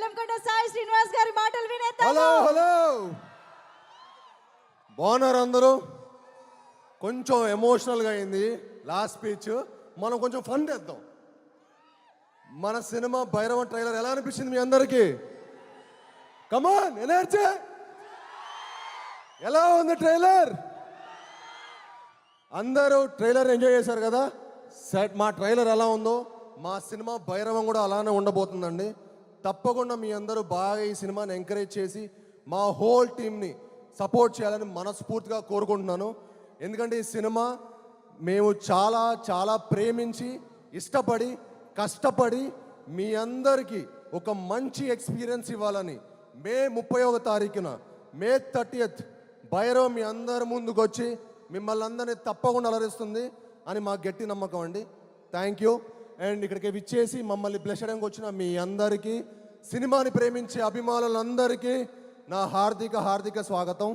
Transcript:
బెల్లంకొండ సాయి శ్రీనివాస్ గారి మాటలు వినేద్దాం. హలో హలో, బాగున్నారు అందరూ? కొంచెం ఎమోషనల్గా అయింది లాస్ట్ స్పీచ్. మనం కొంచెం ఫన్ చేద్దాం. మన సినిమా భైరవ ట్రైలర్ ఎలా అనిపించింది మీ అందరికీ? కమాన్ ఎనర్జీ! ఎలా ఉంది ట్రైలర్? అందరూ ట్రైలర్ ఎంజాయ్ చేశారు కదా? సెట్ మా ట్రైలర్ ఎలా ఉందో మా సినిమా భైరవం కూడా అలానే ఉండబోతుందండి. తప్పకుండా మీ అందరూ బాగా ఈ సినిమాని ఎంకరేజ్ చేసి మా హోల్ టీమ్ని సపోర్ట్ చేయాలని మనస్ఫూర్తిగా కోరుకుంటున్నాను. ఎందుకంటే ఈ సినిమా మేము చాలా చాలా ప్రేమించి ఇష్టపడి కష్టపడి మీ అందరికీ ఒక మంచి ఎక్స్పీరియన్స్ ఇవ్వాలని మే 31వ తారీఖున మే 30th భైరవ్ మీ అందరి ముందుకు వచ్చి మిమ్మల్ని అందరినీ తప్పకుండా అలరిస్తుంది అని మా గట్టి నమ్మకం అండి. Thank you. అండ్ ఇక్కడికి విచ్చేసి మమ్మల్ని బ్లెస్ చేయడానికి వచ్చిన మీ అందరికీ, సినిమాని ప్రేమించే అభిమానులందరికీ నా హార్దిక స్వాగతం.